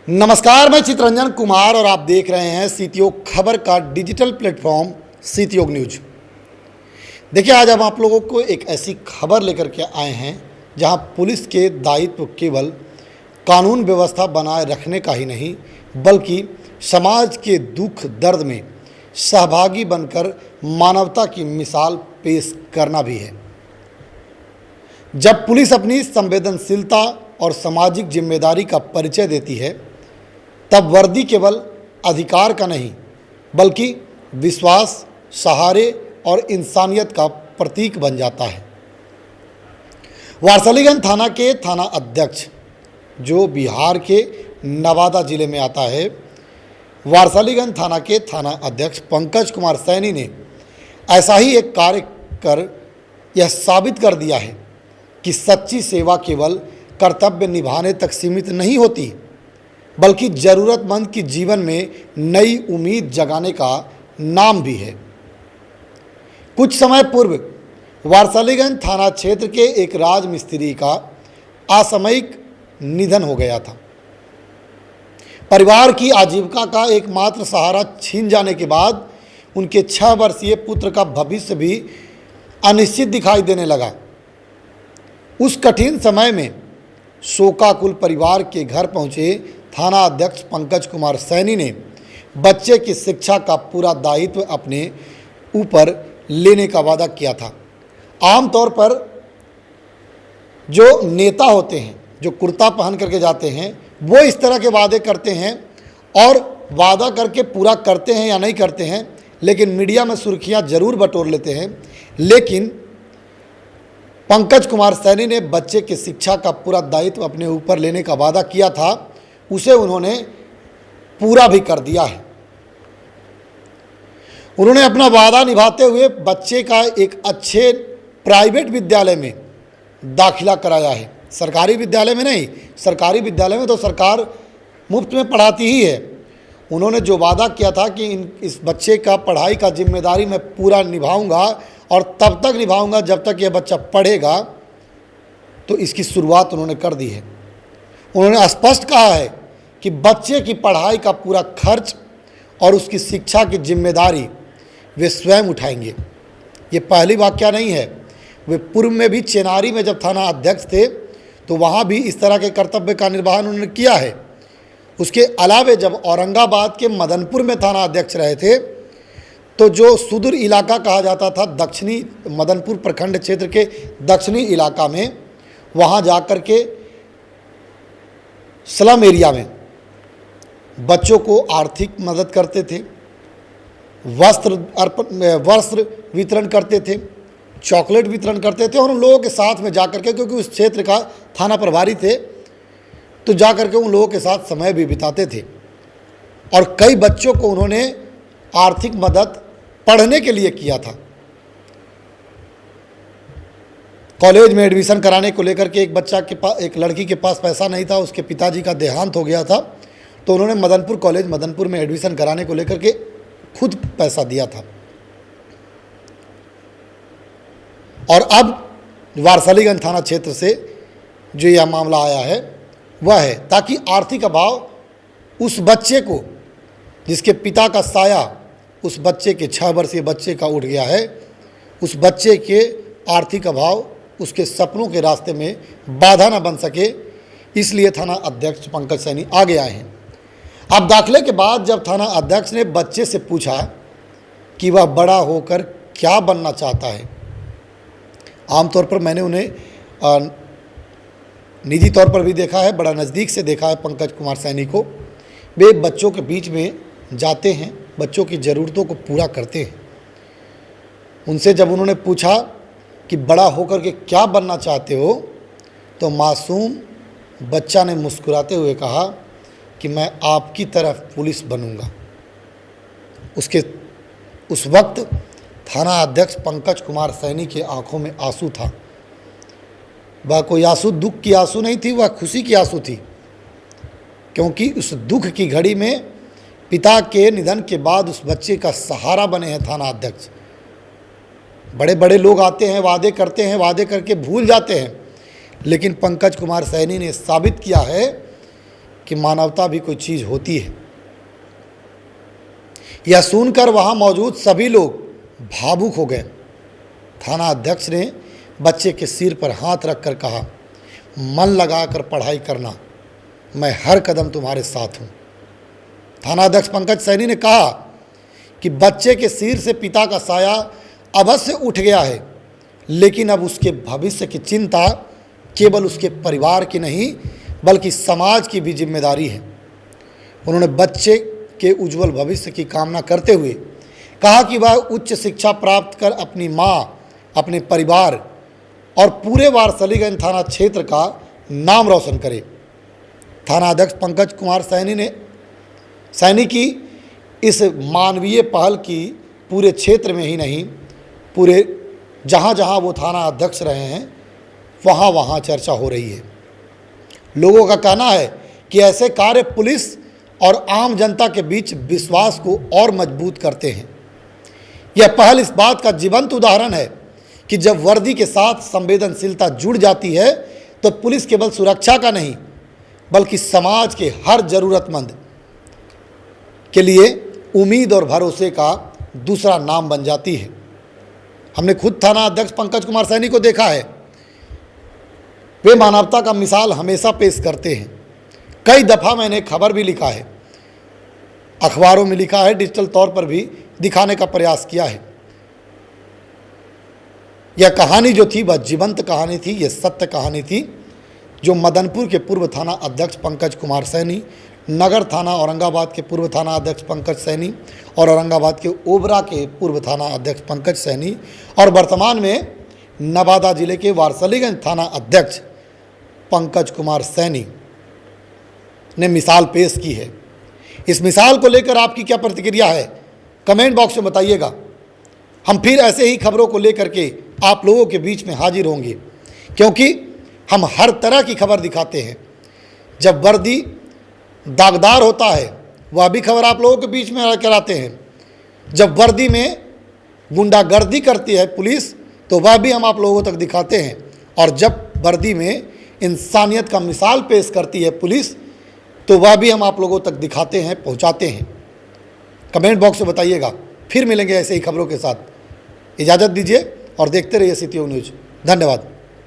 नमस्कार, मैं चित्रंजन कुमार और आप देख रहे हैं सीतियोग खबर का डिजिटल प्लेटफॉर्म सीतियोग न्यूज। देखिए, आज हम आप लोगों को एक ऐसी खबर लेकर के आए हैं जहां पुलिस के दायित्व केवल कानून व्यवस्था बनाए रखने का ही नहीं बल्कि समाज के दुख दर्द में सहभागी बनकर मानवता की मिसाल पेश करना भी है। जब पुलिस अपनी संवेदनशीलता और सामाजिक जिम्मेदारी का परिचय देती है तब वर्दी केवल अधिकार का नहीं बल्कि विश्वास, सहारे और इंसानियत का प्रतीक बन जाता है। वारसालीगंज थाना के थाना अध्यक्ष, जो बिहार के नवादा जिले में आता है, वारसालीगंज थाना के थाना अध्यक्ष पंकज कुमार सैनी ने ऐसा ही एक कार्य कर यह साबित कर दिया है कि सच्ची सेवा केवल कर्तव्य निभाने तक सीमित नहीं होती बल्कि ज़रूरतमंद की जीवन में नई उम्मीद जगाने का नाम भी है। कुछ समय पूर्व वारसालीगंज थाना क्षेत्र के एक राजमिस्त्री का असामयिक निधन हो गया था। परिवार की आजीविका का एकमात्र सहारा छीन जाने के बाद उनके 6 वर्षीय पुत्र का भविष्य भी अनिश्चित दिखाई देने लगा। उस कठिन समय में शोकाकुल परिवार के घर पहुंचे थाना अध्यक्ष पंकज कुमार सैनी ने बच्चे की शिक्षा का पूरा दायित्व अपने ऊपर लेने का वादा किया था। आमतौर पर जो नेता होते हैं, जो कुर्ता पहन करके जाते हैं, वो इस तरह के वादे करते हैं और वादा करके पूरा करते हैं या नहीं करते हैं, लेकिन मीडिया में सुर्खियां जरूर बटोर लेते हैं। लेकिन पंकज कुमार सैनी ने बच्चे की शिक्षा का पूरा दायित्व अपने ऊपर लेने का वादा किया था, उसे उन्होंने पूरा भी कर दिया है। उन्होंने अपना वादा निभाते हुए बच्चे का एक अच्छे प्राइवेट विद्यालय में दाखिला कराया है। सरकारी विद्यालय में नहीं, सरकारी विद्यालय में तो सरकार मुफ्त में पढ़ाती ही है। उन्होंने जो वादा किया था कि इस बच्चे का पढ़ाई का जिम्मेदारी मैं पूरा निभाऊंगा और तब तक निभाऊंगा जब तक यह बच्चा पढ़ेगा, तो इसकी शुरुआत उन्होंने कर दी है। उन्होंने स्पष्ट कहा है कि बच्चे की पढ़ाई का पूरा खर्च और उसकी शिक्षा की जिम्मेदारी वे स्वयं उठाएंगे। ये पहली वाकया नहीं है। वे पूर्व में भी चेनारी में जब थाना अध्यक्ष थे तो वहाँ भी इस तरह के कर्तव्य का निर्वहन उन्होंने किया है। उसके अलावे जब औरंगाबाद के मदनपुर में थाना अध्यक्ष रहे थे तो जो सुदूर इलाका कहा जाता था, दक्षिणी मदनपुर प्रखंड क्षेत्र के दक्षिणी इलाका में, वहाँ जा कर के स्लम एरिया में बच्चों को आर्थिक मदद करते थे, वस्त्र वितरण करते थे, चॉकलेट वितरण करते थे और उन लोगों के साथ में जाकर के, क्योंकि उस क्षेत्र का थाना प्रभारी थे, तो जाकर के उन लोगों के साथ समय भी बिताते थे। और कई बच्चों को उन्होंने आर्थिक मदद पढ़ने के लिए किया था। कॉलेज में एडमिशन कराने को लेकर के एक लड़की के पास पैसा नहीं था, उसके पिताजी का देहांत हो गया था, तो उन्होंने मदनपुर में एडमिशन कराने को लेकर के खुद पैसा दिया था। और अब वारसालीगंज थाना क्षेत्र से जो यह मामला आया है वह है ताकि आर्थिक अभाव उस बच्चे को, जिसके पिता का साया उस बच्चे के 6 वर्षीय बच्चे का उठ गया है, उस बच्चे के आर्थिक अभाव उसके सपनों के रास्ते में बाधा न बन सके, इसलिए थाना अध्यक्ष पंकज सैनी आगे आए हैं। अब दाखिले के बाद जब थाना अध्यक्ष ने बच्चे से पूछा कि वह बड़ा होकर क्या बनना चाहता है, आमतौर पर मैंने उन्हें निजी तौर पर भी देखा है, बड़ा नज़दीक से देखा है पंकज कुमार सैनी को। वे बच्चों के बीच में जाते हैं, बच्चों की ज़रूरतों को पूरा करते हैं। उनसे जब उन्होंने पूछा कि बड़ा होकर के क्या बनना चाहते हो, तो मासूम बच्चा ने मुस्कुराते हुए कहा कि मैं आपकी तरफ पुलिस बनूंगा। उस वक्त थाना अध्यक्ष पंकज कुमार सैनी के आंखों में आंसू था। वह कोई आंसू दुख की आंसू नहीं थी, वह खुशी की आंसू थी, क्योंकि उस दुख की घड़ी में पिता के निधन के बाद उस बच्चे का सहारा बने हैं थाना अध्यक्ष। बड़े बड़े लोग आते हैं, वादे करते हैं, वादे करके भूल जाते हैं, लेकिन पंकज कुमार सैनी ने साबित किया है कि मानवता भी कोई चीज़ होती है। यह सुनकर वहाँ मौजूद सभी लोग भावुक हो गए। थाना अध्यक्ष ने बच्चे के सिर पर हाथ रखकर कहा, मन लगाकर पढ़ाई करना, मैं हर कदम तुम्हारे साथ हूँ। थाना अध्यक्ष पंकज सैनी ने कहा कि बच्चे के सिर से पिता का साया अवश्य उठ गया है, लेकिन अब उसके भविष्य की चिंता केवल उसके परिवार की नहीं बल्कि समाज की भी जिम्मेदारी है। उन्होंने बच्चे के उज्जवल भविष्य की कामना करते हुए कहा कि वह उच्च शिक्षा प्राप्त कर अपनी माँ, अपने परिवार और पूरे वारसलीगंज थाना क्षेत्र का नाम रोशन करे। थाना अध्यक्ष पंकज कुमार सैनी की इस मानवीय पहल की पूरे क्षेत्र में ही नहीं, पूरे जहाँ जहाँ वो थाना अध्यक्ष रहे हैं वहाँ वहाँ चर्चा हो रही है। लोगों का कहना है कि ऐसे कार्य पुलिस और आम जनता के बीच विश्वास को और मजबूत करते हैं। यह पहल इस बात का जीवंत उदाहरण है कि जब वर्दी के साथ संवेदनशीलता जुड़ जाती है तो पुलिस केवल सुरक्षा का नहीं बल्कि समाज के हर जरूरतमंद के लिए उम्मीद और भरोसे का दूसरा नाम बन जाती है। हमने खुद थाना अध्यक्ष पंकज कुमार सैनी को देखा है। वे मानवता का मिसाल हमेशा पेश करते हैं। कई दफ़ा मैंने खबर भी लिखा है, अखबारों में लिखा है, डिजिटल तौर पर भी दिखाने का प्रयास किया है। यह कहानी जो थी वह जीवंत कहानी थी, यह सत्य कहानी थी जो मदनपुर के पूर्व थाना अध्यक्ष पंकज कुमार सैनी, नगर थाना औरंगाबाद के पूर्व थाना अध्यक्ष पंकज सैनी और औरंगाबाद के ओबरा के पूर्व थाना अध्यक्ष पंकज सैनी और वर्तमान में नवादा जिले के वारसलीगंज थाना अध्यक्ष पंकज कुमार सैनी ने मिसाल पेश की है। इस मिसाल को लेकर आपकी क्या प्रतिक्रिया है, कमेंट बॉक्स में बताइएगा। हम फिर ऐसे ही खबरों को लेकर के आप लोगों के बीच में हाजिर होंगे, क्योंकि हम हर तरह की खबर दिखाते हैं। जब वर्दी दागदार होता है वह भी खबर आप लोगों के बीच में कराते हैं। जब वर्दी में गुंडागर्दी करती है पुलिस तो वह भी हम आप लोगों तक दिखाते हैं, और जब वर्दी में इंसानियत का मिसाल पेश करती है पुलिस तो वह भी हम आप लोगों तक दिखाते हैं, पहुंचाते हैं। कमेंट बॉक्स में बताइएगा। फिर मिलेंगे ऐसे ही खबरों के साथ। इजाज़त दीजिए और देखते रहिए सिटी न्यूज़। धन्यवाद।